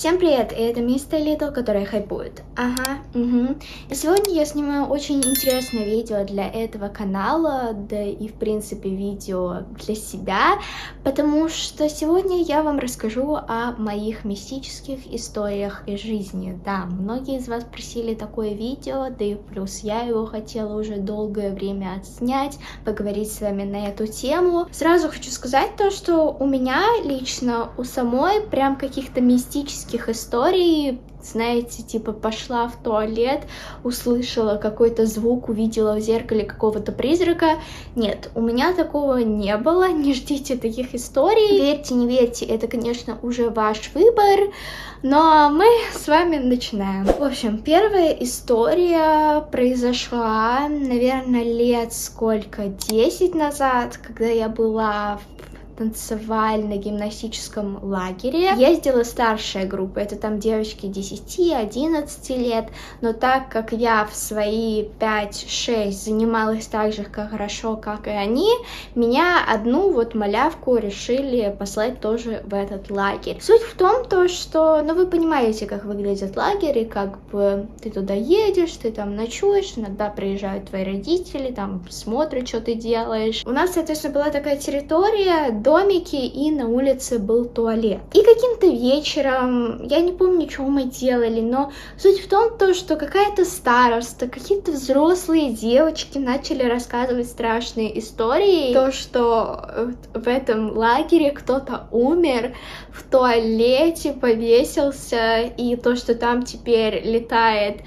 Всем привет, и это Мистер Литл, который хайпует. И сегодня я снимаю очень интересное видео для этого канала, да и в принципе видео для себя, потому что сегодня я вам расскажу о моих мистических историях из жизни. Да, многие из вас просили такое видео, да и плюс я его хотела уже долгое время отснять, поговорить с вами на эту тему. Сразу хочу сказать то, что у меня лично, у самой прям каких-то мистических историй, знаете, типа пошла в туалет, услышала какой-то звук, увидела в зеркале какого-то призрака. Нет, у меня такого не было, не ждите таких историй. Верьте, не верьте, это, конечно, уже ваш выбор, но мы с вами начинаем. В общем, первая история произошла, наверное, лет 10 назад, когда я была в танцевально-гимнастическом лагере. Ездила старшая группа, это там девочки 10-11 лет, но так как я в свои 5-6 занималась так же хорошо, как и они, меня одну вот малявку решили послать тоже в этот лагерь. Суть в том, то, что, вы понимаете, как выглядит лагерь, и как бы ты туда едешь, ты там ночуешь, иногда приезжают твои родители, там смотрят, что ты делаешь. У нас, соответственно, была такая территория, домики, и на улице был туалет. И каким-то вечером, я не помню, что мы делали, но суть в том, то, что какая-то староста, какие-то взрослые девочки начали рассказывать страшные истории. То, что в этом лагере кто-то умер, в туалете повесился, и то, что там теперь летает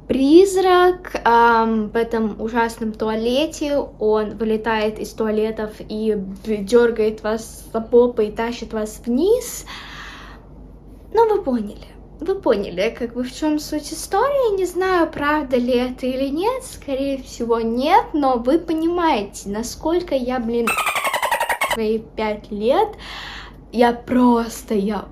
призрак в этом ужасном туалете, он вылетает из туалетов и дергает вас за попу и тащит вас вниз. Вы поняли, как бы в чем суть истории. Не знаю, правда ли это или нет, скорее всего нет, но вы понимаете, насколько я, в свои 5 лет, я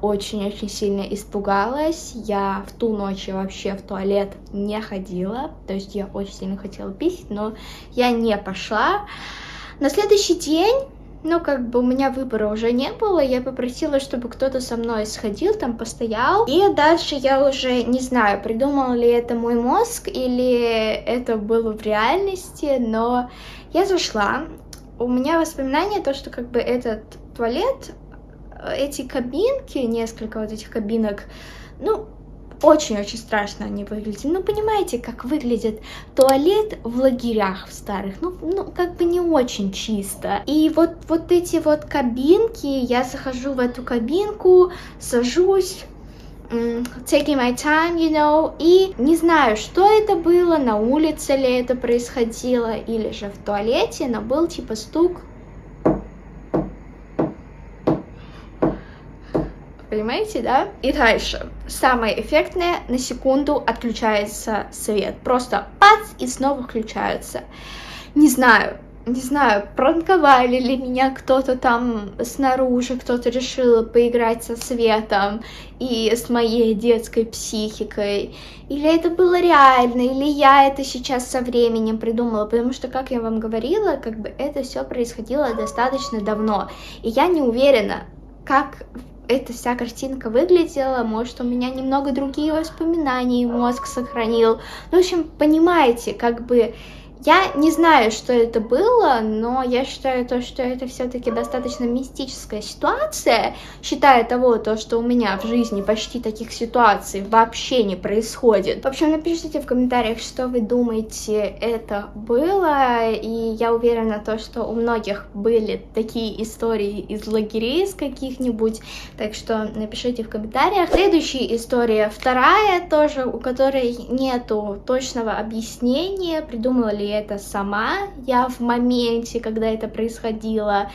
очень-очень сильно испугалась. Я в ту ночь вообще в туалет не ходила. То есть я очень сильно хотела писать, но я не пошла. На следующий день, у меня выбора уже не было. Я попросила, чтобы кто-то со мной сходил, там постоял. И дальше я уже не знаю, придумал ли это мой мозг или это было в реальности, но я зашла. У меня воспоминания, то, что этот туалет, эти кабинки, несколько вот этих кабинок, очень-очень страшно они выглядят. Понимаете, как выглядит туалет в лагерях в старых? Не очень чисто. И вот эти вот кабинки, я захожу в эту кабинку, сажусь, taking my time, и не знаю, что это было, на улице ли это происходило, или же в туалете, но был типа стук. Понимаете, да? И дальше. Самое эффектное, на секунду отключается свет. Просто пац, и снова включается. Не знаю, пранковали ли меня кто-то там снаружи, кто-то решил поиграть со светом и с моей детской психикой. Или это было реально, или я это сейчас со временем придумала, потому что, как я вам говорила, это все происходило достаточно давно. И я не уверена, как эта вся картинка выглядела, может, у меня немного другие воспоминания, мозг сохранил. В общем, понимаете, я не знаю, что это было, но я считаю то, что это все-таки достаточно мистическая ситуация, считая того, что у меня в жизни почти таких ситуаций вообще не происходит. В общем, напишите в комментариях, что вы думаете, это было, и я уверена, что у многих были такие истории из лагерей, из каких-нибудь, так что напишите в комментариях. Следующая история, вторая тоже, у которой нету точного объяснения, придумала ли это сама я в моменте, когда это происходило,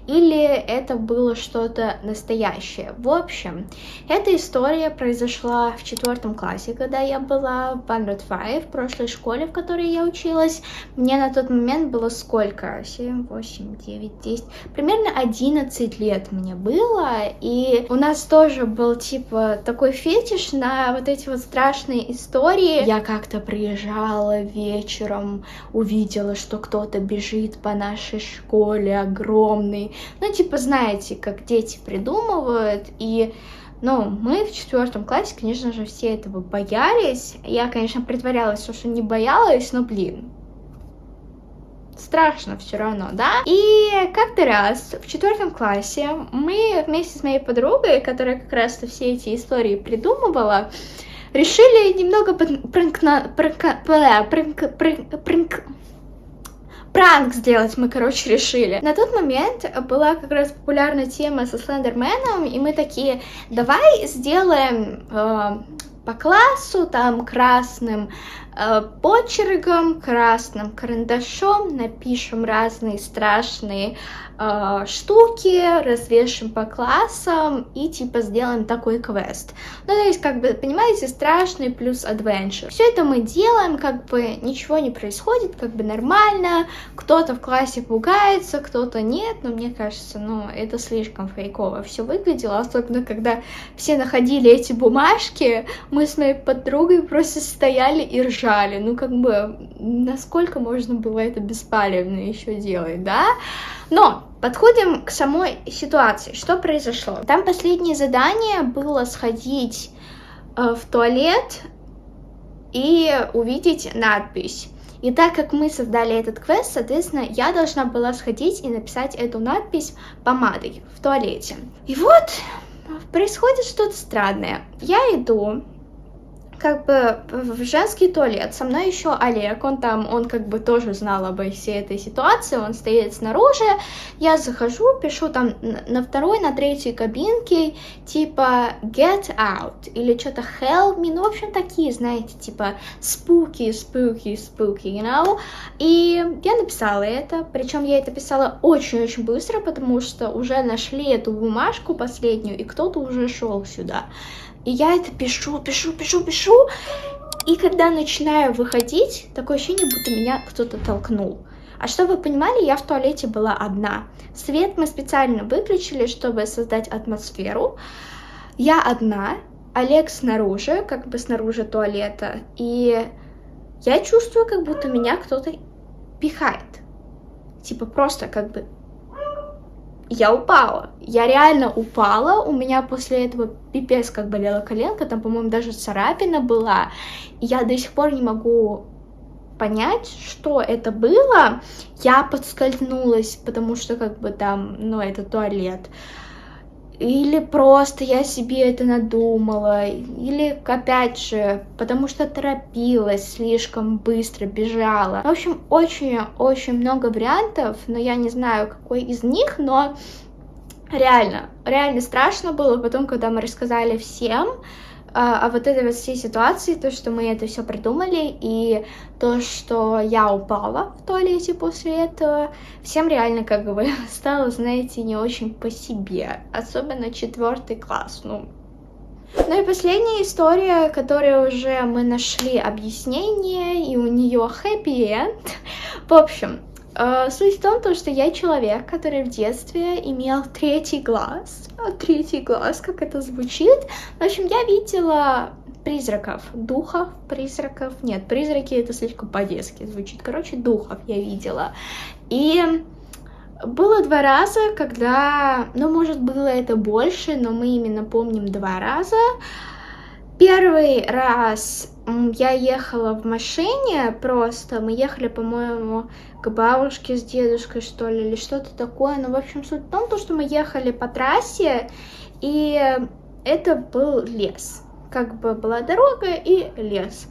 или это было что-то настоящее. В общем, эта история произошла в 4 классе, когда я была в 105, в прошлой школе, в которой я училась. Мне на тот момент было сколько? 7, 8, 9, 10, примерно 11 лет мне было, и у нас тоже был типа такой фетиш на вот эти вот страшные истории. Я как-то приезжала вечером, увидела, что кто-то бежит по нашей школе огромный. Знаете, как дети придумывают, и Но мы в 4 классе, конечно же, все этого боялись. Я, конечно, притворялась, что не боялась, но, блин, страшно все равно, да? И как-то раз в 4 классе мы вместе с моей подругой, которая как раз-то все эти истории придумывала, решили немного пранк сделать мы, короче, решили. На тот момент была как раз популярна тема со Слендерменом, и мы такие, давай сделаем по классу, там, красным почерком, красным карандашом, напишем разные страшные штуки, развешим по классам и типа сделаем такой квест. Ну, то есть, как бы, понимаете, страшный плюс адвенчер. Все это мы делаем, как бы ничего не происходит, как бы нормально. Кто-то в классе пугается, кто-то нет, но мне кажется, ну, это слишком фейково все выглядело, особенно когда все находили эти бумажки, мы с моей подругой просто стояли и ржали. Ну, как бы, насколько можно было это беспалевно еще делать, да? Но подходим к самой ситуации. Что произошло? Там последнее задание было сходить в туалет и увидеть надпись. И так как мы создали этот квест, соответственно, я должна была сходить и написать эту надпись помадой в туалете. И вот происходит что-то странное. Я иду как бы в женский туалет, со мной еще Олег, он как бы тоже знал обо всей этой ситуации, он стоит снаружи, я захожу, пишу там на 2-й, на 3-й кабинке, типа get out, или что-то help me, ну, в общем, такие, знаете, типа spooky, you know, и я написала это, причем я это писала очень-очень быстро, потому что уже нашли эту бумажку последнюю, и кто-то уже шел сюда. И я это пишу, и когда начинаю выходить, такое ощущение, будто меня кто-то толкнул. А чтобы вы понимали, я в туалете была одна. Свет мы специально выключили, чтобы создать атмосферу. Я одна, Олег снаружи, как бы снаружи туалета, и я чувствую, как будто меня кто-то пихает. Типа просто как бы... Я упала. Я реально упала. У меня после этого пипец как болела коленка. Там, по-моему, даже царапина была. И я до сих пор не могу понять, что это было. Я подскользнулась, потому что как бы там, ну, это туалет. Или просто я себе это надумала, или, опять же, потому что торопилась, слишком быстро бежала. В общем, очень много вариантов, но я не знаю, какой из них, но реально страшно было потом, когда мы рассказали всем о вот этой вот всей ситуации, то, что мы это все придумали, и то, что я упала в туалете после этого, всем реально как бы стало, знаете, не очень по себе, особенно 4 класс, ну и последняя история, которой уже мы нашли объяснение, и у нее happy end. В общем, суть в том, что я человек, который в детстве имел 3 глаз. 3 глаз, как это звучит. В общем, я видела призраков, духов, призраков. Нет, призраки это слишком по-детски звучит. Короче, духов я видела. И было 2 раза, когда, ну, может, было это больше, но мы именно помним 2 раза. Первый раз я ехала в машине просто, мы ехали, по-моему, к бабушке с дедушкой, что ли, или что-то такое. Ну, в общем, суть в том, что мы ехали по трассе, и это был лес. Как бы была дорога и лес.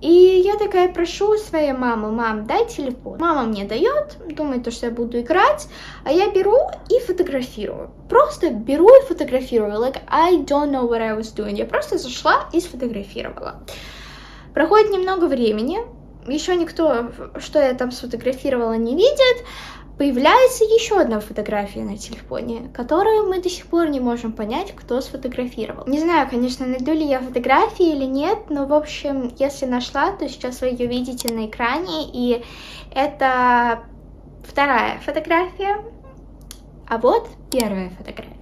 И я такая прошу своей мамы: мам, дай телефон. Мама мне дает, думает, что я буду играть, а я беру и фотографирую. Просто беру и фотографирую. Like, I don't know what I was doing. Я просто зашла и сфотографировала. Проходит немного времени, еще никто, что я там сфотографировала, не видит. Появляется еще одна фотография на телефоне, которую мы до сих пор не можем понять, кто сфотографировал. Не знаю, конечно, найду ли я фотографии или нет, но, в общем, если нашла, то сейчас вы ее видите на экране, и это 2-я фотография, а вот 1-я фотография.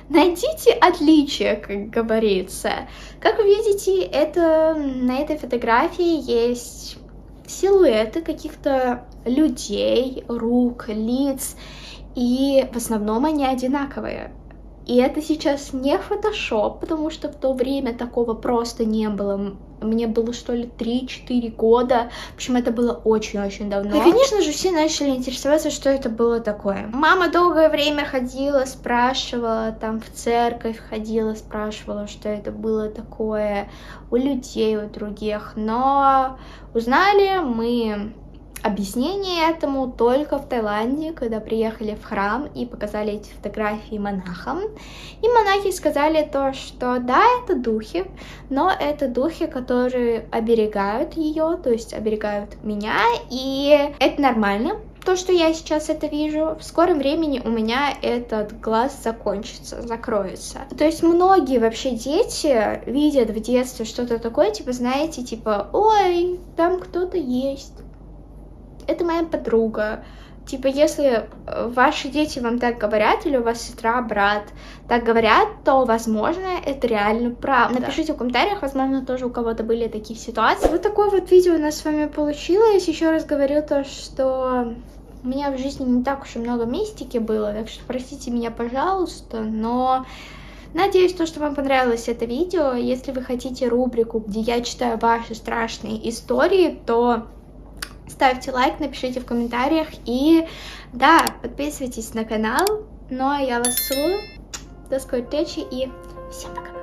Найдите отличия, как говорится. Как вы видите, на этой фотографии есть силуэты каких-то людей, рук, лиц, и в основном они одинаковые. И это сейчас не фотошоп, потому что в то время такого просто не было. Мне было, что ли, 3-4 года. В общем, это было очень-очень давно. И, конечно же, все начали интересоваться, что это было такое. Мама долгое время ходила, спрашивала, там в церковь ходила, спрашивала, что это было такое у людей, у других. Но узнали мы объяснение этому только в Таиланде, когда приехали в храм и показали эти фотографии монахам. И монахи сказали то, что да, это духи, но это духи, которые оберегают ее, то есть оберегают меня, и это нормально. То, что я сейчас это вижу, в скором времени у меня этот глаз закончится, закроется. То есть многие вообще дети видят в детстве что-то такое, типа, знаете, типа, ой, там кто-то есть. Это моя подруга. Типа, если ваши дети вам так говорят, или у вас сестра, брат так говорят, то, возможно, это реально правда. Напишите в комментариях, возможно, тоже у кого-то были такие ситуации. Вот такое вот видео у нас с вами получилось. Еще раз говорю то, что у меня в жизни не так уж и много мистики было, так что простите меня, пожалуйста, но надеюсь, что вам понравилось это видео. Если вы хотите рубрику, где я читаю ваши страшные истории, то ставьте лайк, напишите в комментариях и, да, подписывайтесь на канал. Ну а я вас целую, до скорой встречи и всем пока!